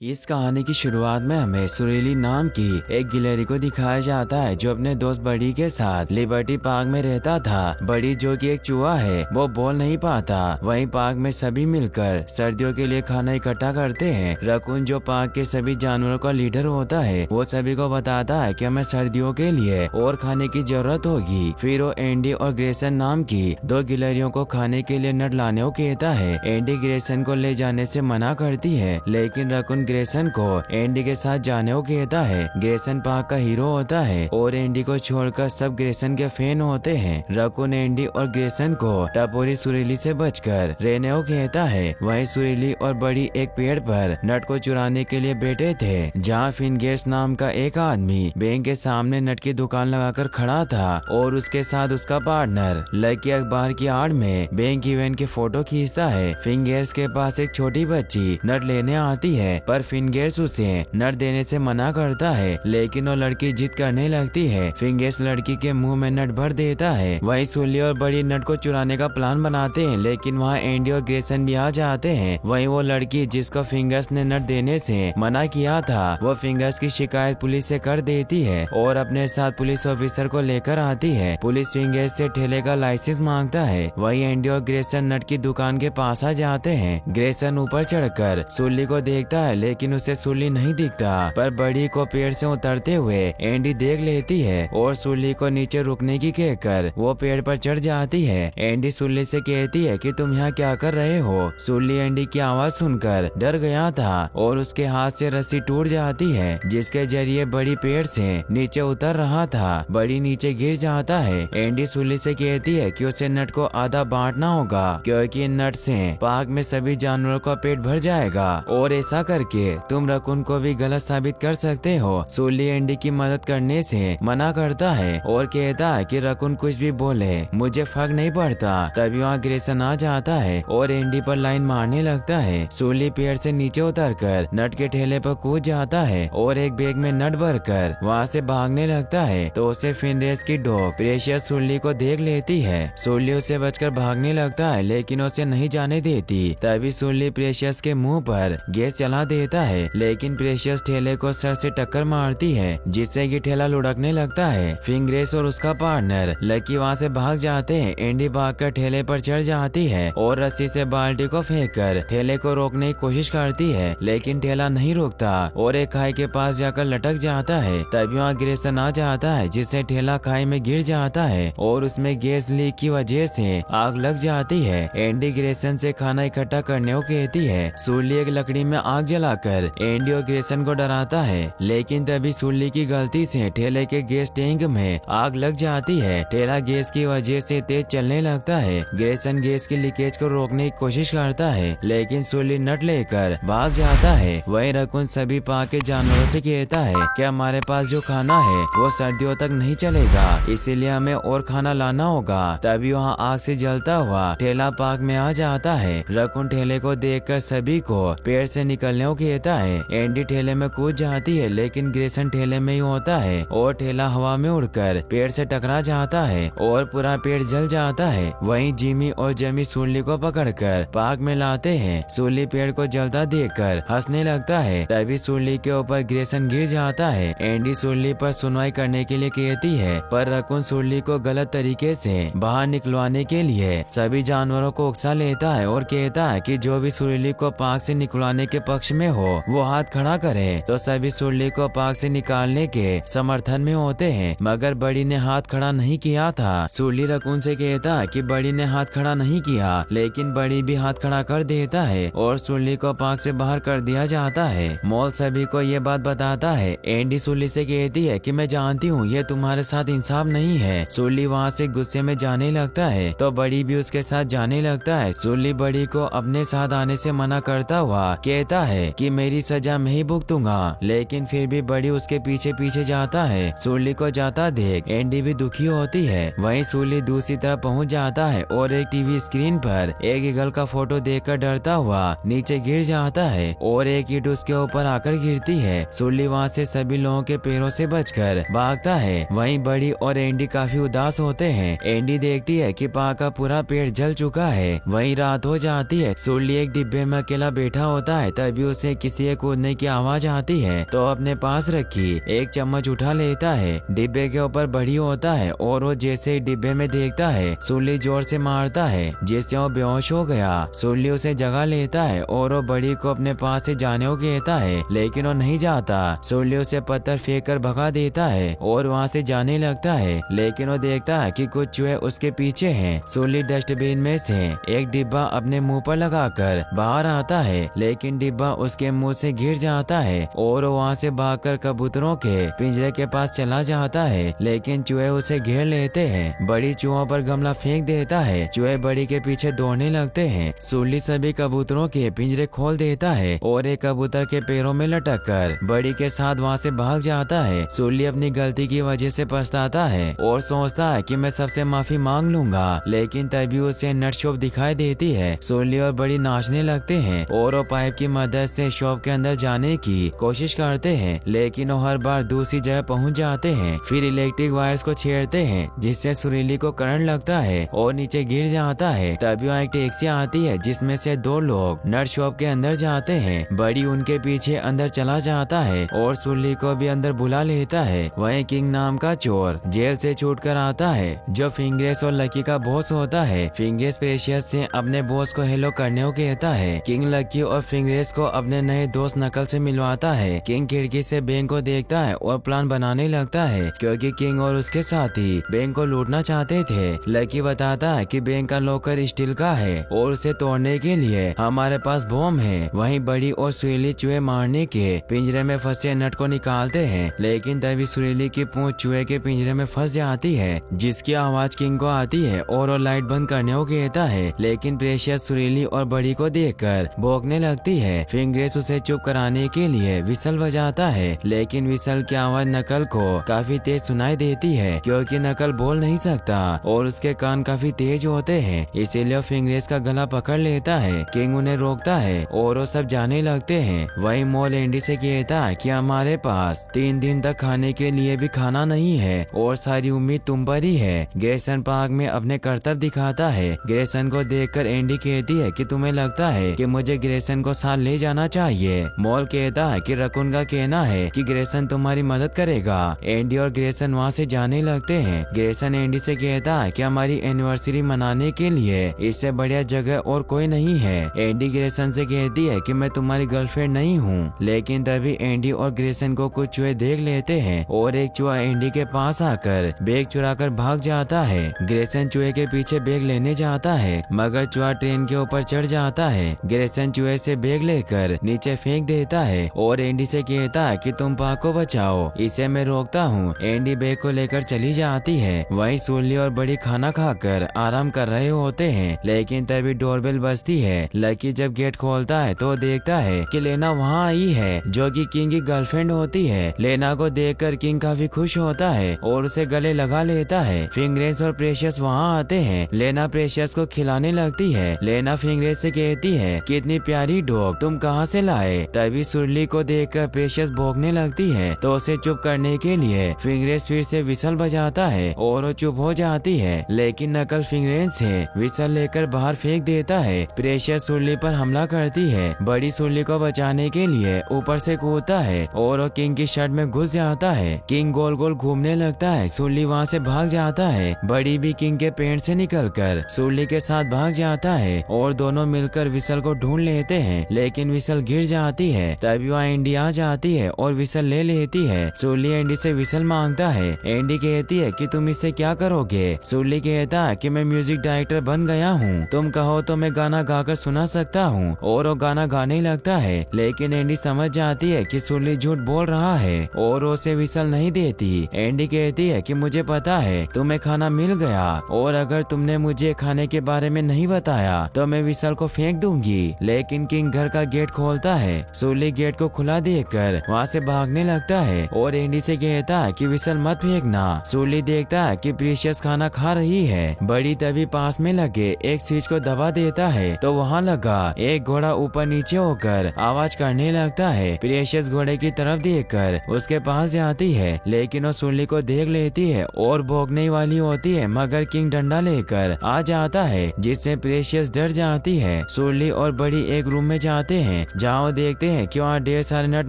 इस कहानी की शुरुआत में हमें सुरीली नाम की एक गिलहरी को दिखाया जाता है जो अपने दोस्त बड़ी के साथ लिबर्टी पार्क में रहता था। बड़ी जो कि एक चूहा है, वो बोल नहीं पाता। वहीं पार्क में सभी मिलकर सर्दियों के लिए खाना इकट्ठा करते हैं। रकून जो पार्क के सभी जानवरों का लीडर होता है, वो सभी को बताता है कि हमें सर्दियों के लिए और खाने की जरूरत होगी। फिर वो एंडी और ग्रेसन नाम की दो गिलहरियों को खाने के लिए नट लाने को कहता है। एंडी ग्रेसन को ले जाने से मना करती है, लेकिन रकून ग्रेसन को एंडी के साथ जाने को कहता है। ग्रेसन पार्क का हीरो होता है और एंडी को छोड़कर सब ग्रेसन के फैन होते हैं। रकून एंडी और ग्रेसन को टपोरी सुरीली से बचकर रहने को कहता है। वहीं सुरीली और बड़ी एक पेड़ पर नट को चुराने के लिए बैठे थे, जहाँ फिनगेट्स नाम का एक आदमी बैंक के सामने नट की दुकान लगाकर खड़ा था और उसके साथ उसका पार्टनर लकी अखबार की आड़ में बैंक इवेंट के फोटो खींचता है। फिनगेट्स के पास एक छोटी बच्ची नट लेने आती है, पर फिनगेट्स उसे नट देने से मना करता है, लेकिन वो लड़की जिद करने लगती है। फिनगेट्स लड़की के मुंह में नट भर देता है। वहीं सुली और बड़ी नट को चुराने का प्लान बनाते हैं, लेकिन वहाँ एंडी और ग्रेसन भी आ जाते हैं। वहीं वो लड़की जिसको फिंगर्स ने नट देने से मना किया था, वो फिंगर्स की शिकायत पुलिस से कर देती है और अपने साथ पुलिस ऑफिसर को लेकर आती है। पुलिस फिंगर्स से ठेले का लाइसेंस मांगता है। वहीं एंडी और ग्रेसन नट की दुकान के पास आ जाते हैं। ग्रेसन ऊपर चढ़कर सुली को देखता है, लेकिन उसे सुली नहीं दिखता, पर बड़ी को पेड़ से उतरते हुए एंडी देख लेती है और सुली को नीचे रुकने की कहकर वो पेड़ पर चढ़ जाती है। एंडी सुली से कहती है कि तुम यहाँ क्या कर रहे हो। सुली एंडी की आवाज सुनकर डर गया था और उसके हाथ से रस्सी टूट जाती है, जिसके जरिए बड़ी पेड़ से नीचे उतर रहा था। बड़ी नीचे गिर जाता है। एंडी सुली से कहती है कि उसे नट को आधा बांटना होगा, क्योंकि इन नट से पार्क में सभी जानवरों का पेट भर जाएगा और ऐसा करके तुम रकून को भी गलत साबित कर सकते हो। सुली एंडी की मदद करने से मना करता है और कहता है कि रकून कुछ भी बोले मुझे फर्क नहीं पड़ता। तभी वहाँ ग्रेसन आ जाता है और एंडी पर लाइन मारने लगता है। सुली पेड़ से नीचे उतरकर नट के ठेले पर कूद जाता है और एक बैग में नट भरकर वहाँ से भागने लगता है, तो उसे फिनरेस की डॉग प्रेशियस सुली को देख लेती है। सुली उसे बचकर भागने लगता है, लेकिन उसे नहीं जाने देती। तभी सुली प्रेशियस के मुंह पर गैस चला देता है, लेकिन प्रेशियस ठेले को सर से टक्कर मारती है, जिससे कि ठेला लुढ़कने लगता है। फिंगरेस और उसका पार्टनर लकी वहाँ से भाग जाते हैं। एंडी भागकर ठेले पर चढ़ जाती है और रस्सी से बाल्टी को फेंककर ठेले को रोकने की कोशिश करती है, लेकिन ठेला नहीं रुकता और एक खाई के पास जाकर लटक जाता है। तभी वहाँ ग्रेसन आ जाता है, जिससे ठेला खाई में गिर जाता है और उसमें गैस लीक की वजह से आग लग जाती है। एंडी ग्रेसन से खाना इकट्ठा करने को कहती है। सुली एक लकड़ी में आग जलाकर एंडी और ग्रेसन को डराता है, लेकिन तभी सुली की गलती से ठेले के गैस टैंक में आग लग जाती है। ठेला गैस की वजह से तेज चलने लगता है। ग्रेसन गैस की लीकेज को रोकने की कोशिश करता है, लेकिन सुली नट लेकर भाग जाता है। वहीं रकून सभी पार्क के जानवरों से कहता है कि हमारे पास जो खाना है वो सर्दियों तक नहीं चलेगा, इसीलिए हमें और खाना लाना होगा। तभी वहाँ आग से जलता हुआ ठेला पार्क में आ जाता है। रकून ठेले को देखकर सभी को पेड़ से निकलने को कहता है। एंडी ठेले में कूद जाती है, लेकिन ग्रेसन ठेले में ही होता है और ठेला हवा में उड़कर पेड़ से टकरा जाता है और पूरा पेड़ जल जाता है। वहीं जिमी और जेमी सुली को पकड़कर पार्क में लाते हैं। सुली पेड़ को जलता देखकर हंसने लगता है। तभी सुली के ऊपर ग्रेसन गिर जाता है। एंडी सुली पर सुनवाई करने के लिए कहती है, पर रकून सुली को गलत तरीके से बाहर निकलवाने के लिए सभी जानवरों को उकसा लेता है और कहता है कि जो भी सुली को पार्क से निकलवाने के पक्ष में हो वो हाथ खड़ा करे। तो सभी सुली को पार्क से निकालने के समर्थन में होते हैं, मगर बड़ी ने हाथ खड़ा नहीं किया था। सुली रकून से कहता है कि बड़ी ने हाथ खड़ा नहीं किया, लेकिन बड़ी भी हाथ खड़ा कर देता है और सुली को पार्क से बाहर कर दिया जाता है। मॉल सभी को ये बात बताता है। एंडी सुली से कहती है कि मैं जानती हूँ ये तुम्हारे साथ इंसाफ नहीं है। सुली वहाँ से गुस्से में जाने लगता है, तो बड़ी भी उसके साथ जाने लगता है। सुली बड़ी को अपने साथ आने से मना करता हुआ कहता है कि मेरी सजा मैं ही भुगतूंगा, लेकिन फिर भी बड़ी उसके पीछे पीछे जाता है। सुली को जाता देख एंडी भी दुखी होती है। वहीं सुली दूसरी तरफ पहुंच जाता है और एक टीवी स्क्रीन पर एक ईगल का फोटो देखकर डरता हुआ नीचे गिर जाता है और एक ईंट उसके ऊपर आकर गिरती है। सुली वहाँ से सभी लोगों के पैरों से बचकर भागता है। वहीं बड़ी और एंडी काफी उदास होते हैं। एंडी देखती है कि पार्क का पूरा पेड़ जल चुका है। वहीं रात हो जाती है। सुली एक डिब्बे में अकेला बैठा होता है, तभी उसे से किसी के कूदने की आवाज आती है तो अपने पास रखी एक चम्मच उठा लेता है। डिब्बे के ऊपर बड़ी होता है और वो जैसे ही डिब्बे में देखता है सुल्ली जोर से मारता है जिससे वो बेहोश हो गया। सुल्ली उसे जगा लेता है और वो बड़ी को अपने पास से जाने को कहता है लेकिन वो नहीं जाता। सुल्ली उसे पत्थर फेंक कर भगा देता है और वहाँ से जाने लगता है लेकिन वो देखता है कि कुछ चूहे उसके पीछे हैं। सुल्ली डस्टबिन में से एक डिब्बा अपने मुंह पर लगाकर बाहर आता है लेकिन डिब्बा उसके मुंह से गिर जाता है और वहाँ से भागकर कबूतरों के पिंजरे के पास चला जाता है लेकिन चूहे उसे घेर लेते हैं। बड़ी चूहों पर गमला फेंक देता है। चूहे बड़ी के पीछे दौड़ने लगते हैं। सुल्ली सभी कबूतरों के पिंजरे खोल देता है और एक कबूतर के पैरों में लटक कर बड़ी के साथ वहाँ से भाग जाता है। सुल्ली अपनी गलती की वजह से पछताता है और सोचता है कि मैं सबसे माफी मांग लूंगा लेकिन तभी उसे नट शॉप दिखाई देती है। सुल्ली और बड़ी नाचने लगते हैं और वो पाइप की मदद से शॉप के अंदर जाने की कोशिश करते हैं लेकिन वो हर बार दूसरी जगह पहुंच जाते हैं। फिर इलेक्ट्रिक वायर्स को छेड़ते हैं जिससे सुरीली को करंट लगता है और नीचे गिर जाता है। तभी वहाँ एक टैक्सी आती है जिसमें से दो लोग नट शॉप के अंदर जाते हैं। बड़ी उनके पीछे अंदर चला जाता है और सुल्ली को भी अंदर बुला लेता है। वहीं किंग नाम का चोर जेल से छूट कर आता है जो फिंगरेस और लकी का बॉस होता है। फिंगरेस प्रेशियस से अपने बॉस को हेलो करने को कहता है। किंग लकी और फिंगरेस को अपने नए दोस्त नकल से मिलवाता है। किंग खिड़की से बैंक को देखता है और प्लान बनाने लगता है क्योंकि किंग और उसके साथी बैंक को लूटना चाहते थे। लकी बताता है कि बैंक का लॉकर स्टील का है और उसे तोड़ने के लिए हमारे पास बॉम्ब है। वहीं बड़ी और सुरीली चूहे मारने के पिंजरे में फंसे नट को निकालते हैं लेकिन तभी सुरीली की पूंछ चूहे के पिंजरे में फंस जाती है जिसकी आवाज किंग को आती है और वो लाइट बंद करने को कहता है लेकिन प्रेशियस सुरीली और बड़ी को देखकर भौंकने लगती है। फिंगरेस उसे चुप कराने के लिए विसल बजाता है लेकिन विसल की आवाज नकल को काफी तेज सुनाई देती है क्योंकि नकल बोल नहीं सकता और उसके कान काफी तेज होते हैं इसीलिए फिंगरेस का गला पकड़ लेता है। किंग उन्हें रोकता है और वो सब जाने लगते हैं। वही मॉल एंडी से कहता है कि हमारे पास 3 दिन तक खाने के लिए भी खाना नहीं है और सारी उम्मीद तुम पर ही है। ग्रेसन पार्क में अपने कर्तव्य दिखाता है। ग्रेसन को देखकर एंडी कहती है कि तुम्हें लगता है कि मुझे ग्रेसन को साथ ले जाना चाहिए। मॉल कहता है कि रकुन का कहना है कि ग्रेसन तुम्हारी मदद करेगा। एंडी और ग्रेसन वहाँ से जाने लगते हैं। ग्रेसन एंडी से कहता है कि हमारी एनिवर्सरी मनाने के लिए इससे बढ़िया जगह और कोई नहीं है। एंडी ग्रेसन से कहती है कि मैं तुम्हारी गर्लफ्रेंड नहीं हूँ लेकिन तभी एंडी और ग्रेसन को कुछ चूहे देख लेते हैं और एक चूहा एंडी के पास आकर बैग चुरा कर भाग जाता है। ग्रेसन चूहे के पीछे बैग लेने जाता है मगर चूहा ट्रेन के ऊपर चढ़ जाता है। ग्रेसन चूहे से बैग लेकर नीचे फेंक देता है और एंडी से कहता है कि तुम पाक को बचाओ, इसे मैं रोकता हूँ। एंडी बैग को लेकर चली जाती है। वहीं सुल्ली और बड़ी खाना खाकर आराम कर रहे होते हैं लेकिन तभी डोरबेल बजती है। लकी जब गेट खोलता है तो देखता है कि लेना वहाँ आई है जो कि किंग की गर्लफ्रेंड होती है। लेना को देखकर किंग काफी खुश होता है और उसे गले लगा लेता है। फिंगरेस और प्रेशियस वहाँ आते हैं। लेना प्रेशियस को खिलाने लगती है। लेना फिंगरेस से कहती है कि इतनी प्यारी डॉग तुम कहाँ से लाए। तभी सुरली को देखकर प्रेशियस भौंकने लगती है तो उसे चुप करने के लिए फिंगरेस फिर से विसल बजाता है और वो चुप हो जाती है लेकिन नकल फिंगरेस से विसल लेकर बाहर फेंक देता है। प्रेशियस सुरली पर हमला करती है। बड़ी सुरली को बचाने के लिए ऊपर से कूदता है और वो किंग की शर्ट में घुस जाता है। किंग गोल गोल घूमने लगता है। सुरली वहाँ से भाग जाता है। बड़ी भी किंग के पेट से निकलकर सुरली के साथ भाग जाता है और दोनों मिलकर विसल को ढूंढ लेते हैं लेकिन विसल गिर जाती है। तभी वहाँ एंडी आ जाती है और विसल ले लेती है। सुरली एंडी से विसल मांगता है। एंडी कहती है कि तुम इससे क्या करोगे। सुरली कहता है कि मैं म्यूजिक डायरेक्टर बन गया हूँ, तुम कहो तो मैं गाना गाकर सुना सकता हूँ और वो गाना गाने लगता है लेकिन एंडी समझ जाती है कि सुरली झूठ बोल रहा है और उसे विसल नहीं देती। एंडी कहती है कि मुझे पता है तुम्हें खाना मिल गया और अगर तुमने मुझे खाने के बारे में नहीं बताया तो मैं विसल को फेंक दूंगी। लेकिन किंग घर का गेट खोलता है। सुरली गेट को खुला देखकर वहाँ से भागने लगता है और एंडी से कहता है कि विसल मत फेंकना। सुरली देखता है कि प्रीशियस खाना खा रही है। बड़ी तभी पास में लगे एक स्विच को दबा देता है तो वहाँ लगा एक घोड़ा ऊपर नीचे होकर आवाज करने लगता है। प्रीशियस घोड़े की तरफ देखकर उसके पास जाती है लेकिन वो सुरली को देख लेती है और भौंकने वाली होती है मगर किंग डंडा लेकर आ जाता है जिससे प्रेशियस डर जाती है। सुरली और बड़ी एक रूम में जाते हैं जहाँ वो देखते हैं कि वहाँ ढेर सारे नट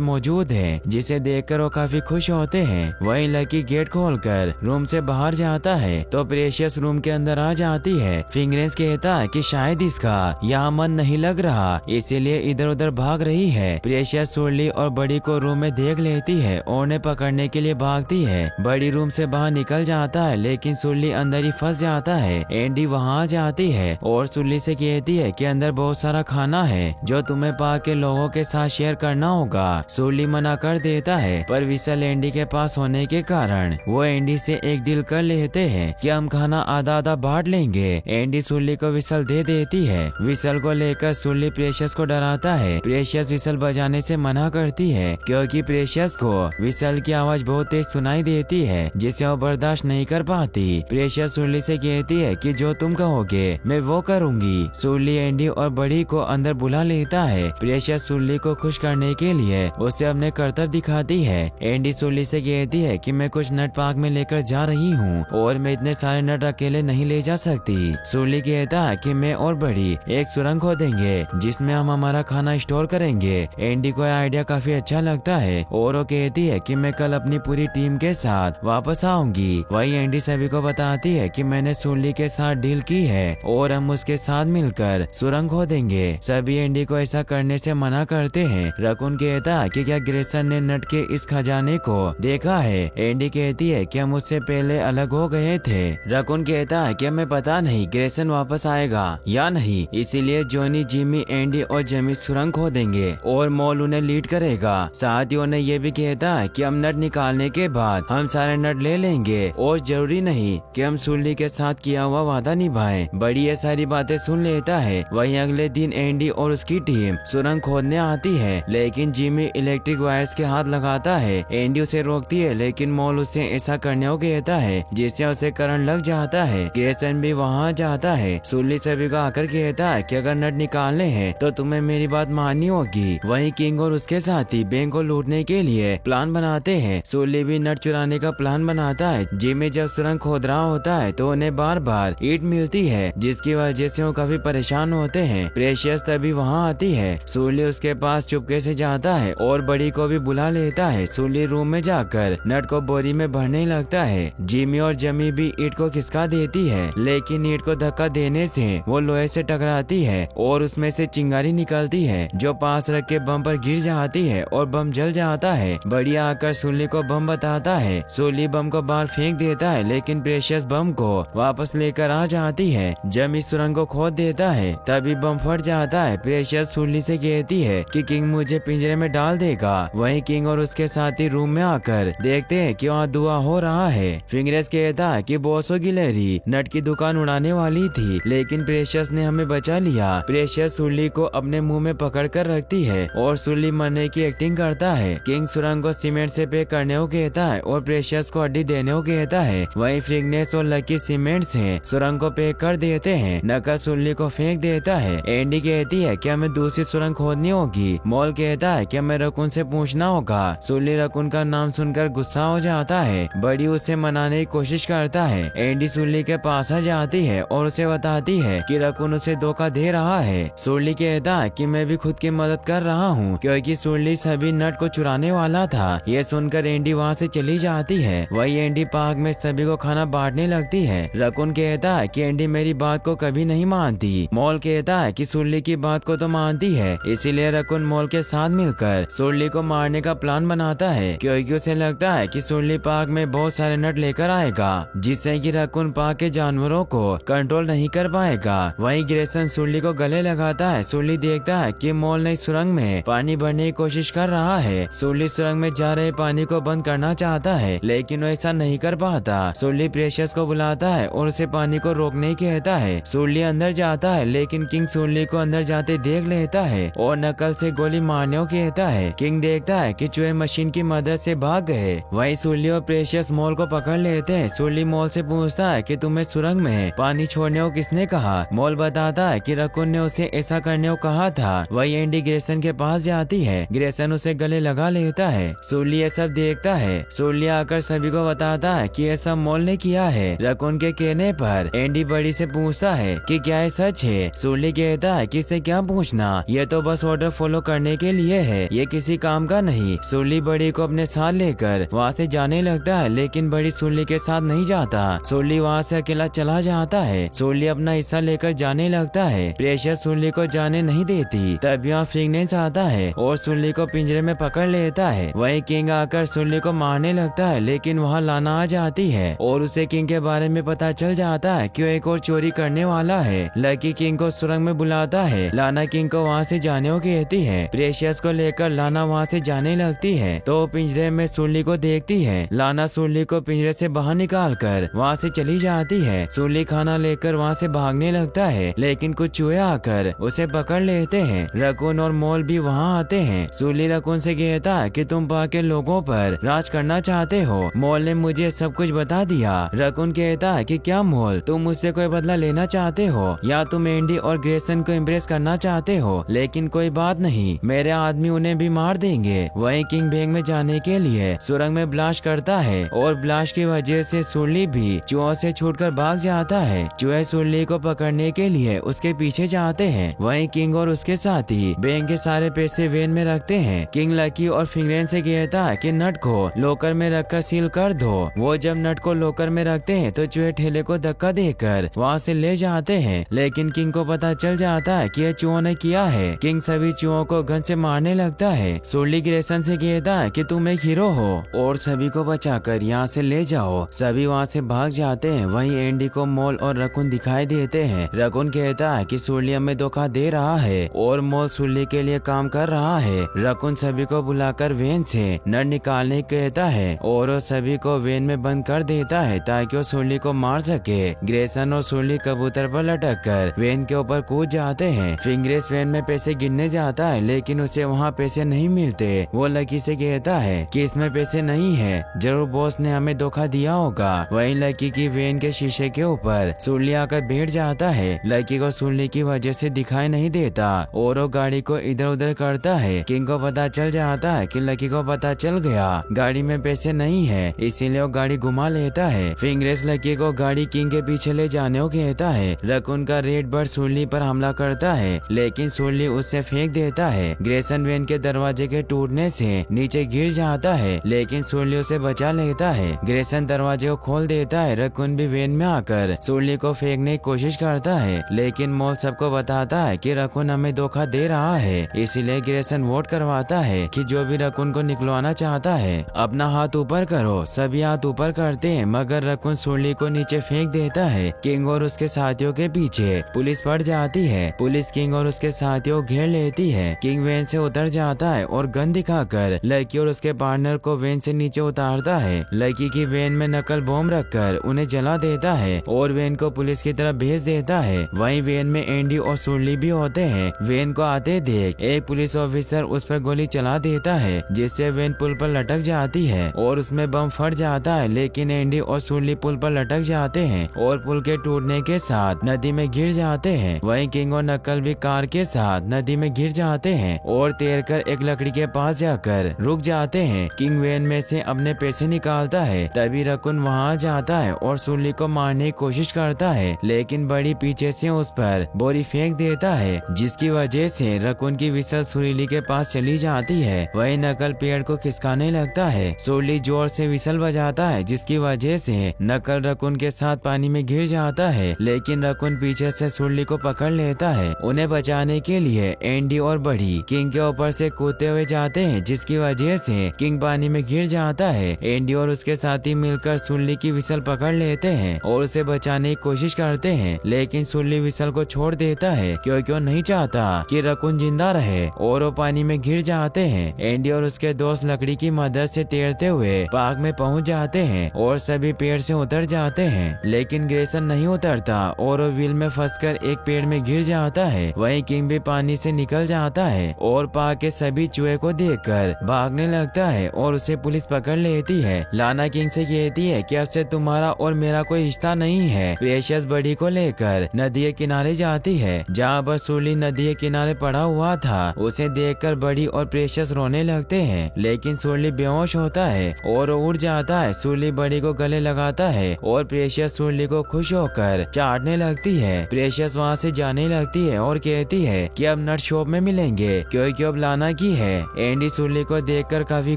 मौजूद हैं, जिसे देखकर वो काफी खुश होते हैं। वहीं लकी गेट खोलकर रूम से बाहर जाता है तो प्रेशियस रूम के अंदर आ जाती है। फिंगरेंस कहता है कि शायद इसका यहाँ मन नहीं लग रहा, इसीलिए इधर उधर भाग रही है। प्रेशियस सुरली और बड़ी को रूम में देख लेती है और उन्हें पकड़ने के लिए भागती है। बड़ी रूम से बाहर निकल जाता है लेकिन सुरली अंदर ही फंस जाता है। एंडी वहाँ आ जाती है और सुरली से कहती है कि अंदर बहुत सारा खाना है जो तुम्हें पार्क के लोगों के साथ शेयर करना होगा। सुरली मना कर देता है पर विसल एंडी के पास होने के कारण वो एंडी से एक डील कर लेते हैं कि हम खाना आधा आधा बांट लेंगे। एंडी सुरली को विसल दे देती है। विसल को लेकर सुरली प्रेशियस को डराता है। प्रेशियस विसल बजाने से मना करती है क्योंकि प्रेशियस को विसल की आवाज बहुत तेज सुनाई देती है जिसे वो बर्दाश्त नहीं कर पाती। प्रेशियस सुरली से कहती है कि जो तुम कहोगे मैं वो करूंगी। सुरली एंडी और बड़ी को अंदर बुला लेता है। प्रेशियस सुरली को खुश करने के लिए उसे अपने कर्तव्य दिखाती है। एंडी सुरली से कहती है कि मैं कुछ नट पार्क में लेकर जा रही हूँ और मैं इतने सारे नट अकेले नहीं ले जा सकती। सुरली कहता है कि मैं और बड़ी एक सुरंग खोदेंगे जिसमें हम हमारा खाना स्टोर करेंगे। एंडी को यह आइडिया काफी अच्छा लगता है और वो कहती है कि मैं कल अपनी पूरी टीम के साथ वापस आऊंगी। वही एंडी सभी को बताती है कि मैंने सुरली के साथ डील की है और हम उसके साथ मिलकर सुरंग खोदेंगे। सभी एंडी को ऐसा करने से मना करते हैं। रकुन कहता है कि क्या ग्रेसन ने नट के इस खजाने को देखा है। एंडी कहती है कि हम उससे पहले अलग हो गए थे। रकुन कहता है कि हमें पता नहीं ग्रेसन वापस आएगा या नहीं, इसीलिए जॉनी, जिमी, एंडी और जेमी सुरंग खोदेंगे और मॉल उन्हें लीड करेगा। साथ ही उन्हें ये भी कहता है कि हम नट निकालने के बाद हम सारे नट ले लेंगे और जरूरी नहीं कि हम सुरली के साथ किया हुआ वादा निभाएं। बड़ी ये सारी बातें सुन लेता है। वहीं अगले दिन एंडी और उसकी टीम सुरंग खोदने आती है लेकिन जिमी इलेक्ट्रिक वायर्स के हाथ लगाता है। एंडी उसे रोकती है लेकिन मॉल उसे ऐसा करने को कहता है जिससे उसे करंट लग जाता है। ग्रेसन भी वहाँ जाता है। सुरली सभी को आकर कहता है कि अगर नट निकालने हैं तो तुम्हें मेरी बात माननी होगी। वहीं किंग और उसके साथी बैंक को लूटने के लिए प्लान बनाते हैं। सुरली भी नट चुराने का प्लान बनाता है। जिमी जब सुरंग खोद रहा होता है तो उन्हें बार बार ईंट मिलती है जिसकी वजह से वो काफी परेशान होते हैं। प्रेशियस तभी वहाँ आती है। सुरली उसके पास चुपके से जाता है और बड़ी को भी बुला लेता है। सुरली रूम में जाकर नट को बोरी में भरने लगता है। जिमी और जमी भी ईंट को खिसका देती है लेकिन ईंट को धक्का देने से वो लोहे से टकराती है और उसमें से चिंगारी निकलती है जो पास रख के बम पर गिर जाती है और बम जल जाता है। बड़ी आकर सुरली को बम बताता है। सुरली बम को बाहर फेंक देता है लेकिन प्रेशियस बम को वापस लेकर आ जाती है। जमी सुरंग को खोद देता है तभी बम फट जाता है। प्रेशियस सुरली से कहती है कि किंग मुझे पिंजरे में डाल देगा। वहीं किंग और उसके साथी रूम में आकर देखते हैं कि वहाँ धुआं हो रहा है। फिंगरेस कहता है कि बॉसो गिलहरी नट की दुकान उड़ाने वाली थी लेकिन प्रेशियस ने हमें बचा लिया। प्रेशियस सुरली को अपने मुंह में पकड़ कर रखती है और सुरली मरने की एक्टिंग करता है। किंग सुरंग को सीमेंट से पैक करने को कहता है और प्रेशियस को हड्डी देने को कहता है। वहीं फिंगरेस और लकी सीमेंट से सुरंग को पैक कर देते हैं। नकल सुरली को फेंक देता है। एंडी कहती है कि हमें दूसरी सुरंग खोदनी होगी। मॉल कहता है कि हमें रकुन से पूछना होगा। सुरली रकुन का नाम सुनकर गुस्सा हो जाता है। बड़ी उसे मनाने की कोशिश करता है। एंडी सुरली के पास आ जाती है और उसे बताती है कि रकुन उसे धोखा दे रहा है। सुरली कहता है कि मैं भी खुद की मदद कर रहा हूँ क्योंकि सुरली सभी नट को चुराने वाला था। ये सुनकर एंडी वहाँ से चली जाती है। वही एंडी पार्क में सभी को खाना बांटने लगती है। रकुन कहता है कि एंडी मेरी बात को कभी नहीं मानती। मॉल कहता है कि सुरली की बात को तो मानती है, इसीलिए रकुन मॉल के साथ मिलकर सुरली को मारने का प्लान बनाता है क्योंकि उसे लगता है कि सुरली पार्क में बहुत सारे नट लेकर आएगा जिससे कि रकुन पार्क के जानवरों को कंट्रोल नहीं कर पाएगा। वहीं ग्रेसन सुरली को गले लगाता है। सुरली देखता है कि मॉल नई सुरंग में पानी भरने की कोशिश कर रहा है। सुरली सुरंग में जा रहे पानी को बंद करना चाहता है लेकिन वो ऐसा नहीं कर पाता। सुरली प्रेशियस को बुलाता है और उसे पानी को रोकने कहता है। सुरली अंदर जाता है लेकिन किंग सुरली को अंदर जाते देख लेता है और नकल से गोली मारने को कहता है। किंग देखता है कि चूहे मशीन की मदद से भाग गए। वहीं सुरली और प्रेशियस मॉल को पकड़ लेते हैं। सुरली मॉल से पूछता है कि तुम्हें सुरंग में पानी छोड़ने को किसने कहा। मॉल बताता है कि रकुन ने उसे ऐसा करने को कहा था। वही एंडी ग्रेसन के पास जाती है। ग्रेसन उसे गले लगा लेता है। सुरली ये सब देखता है। सुरली आकर सभी को बताता है कि ये सब मॉल ने किया है। रकुन के कहने पर एंडी बड़ी से पूछता है कि क्या ये सच है। सुरली कहता है कि इससे क्या पूछना, ये तो बस बस ऑर्डर फॉलो करने के लिए है, ये किसी काम का नहीं। सुरली बड़ी को अपने साथ लेकर वहाँ से जाने लगता है, लेकिन बड़ी सुरली के साथ नहीं जाता। सुरली वहाँ से अकेला चला जाता है। सुरली अपना हिस्सा लेकर जाने लगता है। प्रेशियस सुरली को जाने नहीं देती। तब यहाँ फिंगनेस आता है और सुरली को पिंजरे में पकड़ लेता है। वहीं किंग आकर सुरली को मारने लगता है, लेकिन वहाँ लाना आ जाती है और उसे किंग के बारे में पता चल जाता है कि वो एक और चोरी करने वाला है। लकी किंग को सुरंग में बुलाता है। लाना किंग को वहाँ से जाने को कहती है। प्रेशियस को लेकर लाना वहाँ से जाने लगती है तो पिंजरे में सुरली को देखती है। लाना सुरली को पिंजरे से बाहर निकाल कर वहाँ से चली जाती है। सुरली खाना लेकर वहाँ से भागने लगता है, लेकिन कुछ चूहे आकर उसे पकड़ लेते हैं। रकून और मोल भी वहाँ आते हैं। सुरली रकून से कहता है कि तुम पाक के लोगों पर राज करना चाहते हो। मोल ने मुझे सब कुछ बता दिया। रकून कहता है कि क्या मोल, तुम मुझसे कोई बदला लेना चाहते हो या तुम एंडी और ग्रेसन को इम्प्रेस करना चाहते हो? लेकिन कोई बात नहीं, मेरे आदमी उन्हें भी मार देंगे। वहीं किंग बेंग में जाने के लिए सुरंग में ब्लास्ट करता है और ब्लास्ट की वजह से सुरली भी चूहों से छूटकर भाग जाता है। चूहे सुरली को पकड़ने के लिए उसके पीछे जाते हैं। वहीं किंग और उसके साथी बेंग के सारे पैसे वेन में रखते हैं। किंग लकी और फिंगरेन से कहता है कि नट को लॉकर में रखकर सील कर दो। वो जब नट को लॉकर में रखते हैं तो चूहे ठेले को धक्का देकर वहाँ से ले जाते हैं, लेकिन किंग को पता चल जाता है कि यह चूहों ने किया है। किंग सभी चूहों को गन से मारने लगता है। सुरली ग्रेसन से कहता है कि तुम एक हीरो हो और सभी को बचाकर यहाँ से ले जाओ। सभी वहाँ से भाग जाते हैं। वहीं एंडी को मोल और रकून दिखाई देते हैं। रकून कहता है कि सुरली हमें धोखा दे रहा है और मोल सुरली के लिए काम कर रहा है। रकून सभी को बुलाकर वेन से नट निकालने कहता है और वो सभी को वेन में बंद कर देता है ताकि वो सुरली को मार सके। ग्रेसन और सुरली कबूतर पर लटक कर वेन के ऊपर कूद जाते हैं। फिंगरेस वेन में पैसे गिनने जाता है, लेकिन उसे वहाँ पैसे नहीं मिलते। वो लकी से कहता है कि इसमें पैसे नहीं है, जरूर बॉस ने हमें धोखा दिया होगा। वहीं लकी की वेन के शीशे के ऊपर सुरली आकर बैठ जाता है। लकी को सुरली की वजह से दिखाई नहीं देता और वो गाड़ी को इधर उधर करता है। किंग को पता चल जाता है कि लकी को पता चल गया गाड़ी में पैसे नहीं है, इसीलिए वो गाड़ी घुमा लेता है। फिंगरेस लकी को गाड़ी किंग के पीछे ले जाने को कहता है। रकून का रेड बर्ड सुरली पर हमला करता है, लेकिन सुरली उससे फेंक देता है। ग्रेसन वेन के दरवाजे के टूटने से नीचे गिर जाता है, लेकिन सुरली उसे बचा लेता है। ग्रेसन दरवाजे को खोल देता है। रकून भी वेन में आकर सुरली को फेंकने की कोशिश करता है, लेकिन मोल सबको बताता है कि रकून हमें धोखा दे रहा है। इसीलिए ग्रेसन वोट करवाता है कि जो भी रकून को निकलवाना चाहता है अपना हाथ ऊपर करो। सभी हाथ ऊपर करते हैं, मगर रकून सुरली को नीचे फेंक देता है। किंग और उसके साथियों के पीछे पुलिस पड़ जाती है। पुलिस किंग और उसके साथियों को घेर लेती है। किंग वेन से उतर जाता है और गन दिखाकर लकी और उसके पार्टनर को वेन से नीचे उतारता है। लकी की वेन में नकल बॉम्ब रखकर उन्हें जला देता है और वेन को पुलिस की तरफ भेज देता है। वहीं वेन में एंडी और सुरली भी होते हैं। वेन को आते देख एक पुलिस ऑफिसर उस पर गोली चला देता है, जिससे वेन पुल पर लटक जाती है और उसमें बम फट जाता है, लेकिन एंडी और सुरली पुल पर लटक जाते हैं और पुल के टूटने के साथ नदी में गिर जाते हैं। वहीं किंग और नकल भी कार के साथ नदी में गिर जाते हैं और तैरकर एक लकड़ी के पास जाकर रुक जाते हैं। किंग वेन में से अपने पैसे निकालता है, तभी रकून वहाँ जाता है और सुरली को मारने की कोशिश करता है, लेकिन बड़ी पीछे से उस पर बोरी फेंक देता है, जिसकी वजह से रकून की विसल सुरीली के पास चली जाती है। वही नकल पेड़ को खिसकाने लगता है। सुरली जोर से विसल बजाता है, जिसकी वजह से नकल रकून के साथ पानी में गिर जाता है, लेकिन रकून पीछे से सुरली को पकड़ लेता है। उन्हें बचाने के लिए एंडी और बड़ी किंग के ऊपर से कूदते हुए जाते हैं, जिसकी वजह से किंग पानी में गिर जाता है। एंडी और उसके साथी मिलकर सुरली की विसल पकड़ लेते हैं और उसे बचाने की कोशिश करते हैं, लेकिन सुरली विसल को छोड़ देता है क्योंकि वो नहीं चाहता कि रकून जिंदा रहे और वो पानी में गिर जाते हैं। एंडी और उसके दोस्त लकड़ी की मदद से तैरते हुए पार्क में पहुंच जाते हैं और सभी पेड़ से उतर जाते हैं, लेकिन ग्रेसन नहीं उतरता और वो व्हील में फंसकर एक पेड़ में गिर जाता है। वहीं किंग भी पानी से निकल जाता है और पार्क के सभी चूहे को देखकर भागने लगता है और उसे पुलिस पकड़ लेती है। लाना किंग से कहती है कि अब से तुम्हारा और मेरा कोई रिश्ता नहीं है। प्रेशियस बड़ी को लेकर नदी के किनारे जाती है, जहाँ बस सुरली नदी के किनारे पड़ा हुआ था। उसे देखकर बड़ी और प्रेशियस रोने लगते हैं, लेकिन सुरली बेहोश होता है और उड़ जाता है। सुरली बड़ी को गले लगाता है और प्रेशियस सुरली को खुश होकर चाटने लगती है। प्रेशियस वहाँ से जाने लगती है और कहती है कि अब नट शॉप में मिलेंगे क्योंकि अब लाना की है। एंडी सुल्ली को देखकर काफी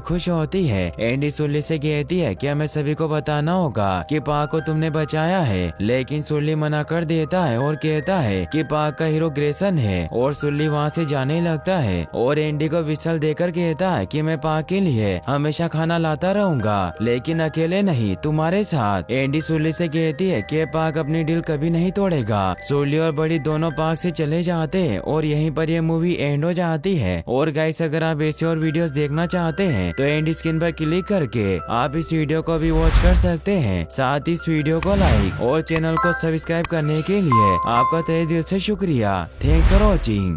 खुश होती है। एंडी सुल्ली से कहती है कि हमें सभी को बताना होगा कि पाक को तुमने बचाया है, लेकिन सुल्ली मना कर देता है और कहता है कि पाक का हीरो ग्रेसन है और सुल्ली वहाँ से जाने लगता है और एंडी को विसल देकर कहता है कि मैं पाक के लिए हमेशा खाना लाता रहूंगा, लेकिन अकेले नहीं, तुम्हारे साथ। एंडी सुल्ली से कहती है कि पाक अपनी डील कभी नहीं तोड़ेगा। सुल्ली और बड़ी दोनों पाक से चले जाते हैं और यहीं पर ये मूवी एंड हो जाती है। और गाइस, अगर आप ऐसे और वीडियोस देखना चाहते हैं तो एंड स्क्रीन पर क्लिक करके आप इस वीडियो को भी वॉच कर सकते हैं। साथ ही इस वीडियो को लाइक और चैनल को सब्सक्राइब करने के लिए आपका तहे दिल से शुक्रिया। Thanks for watching.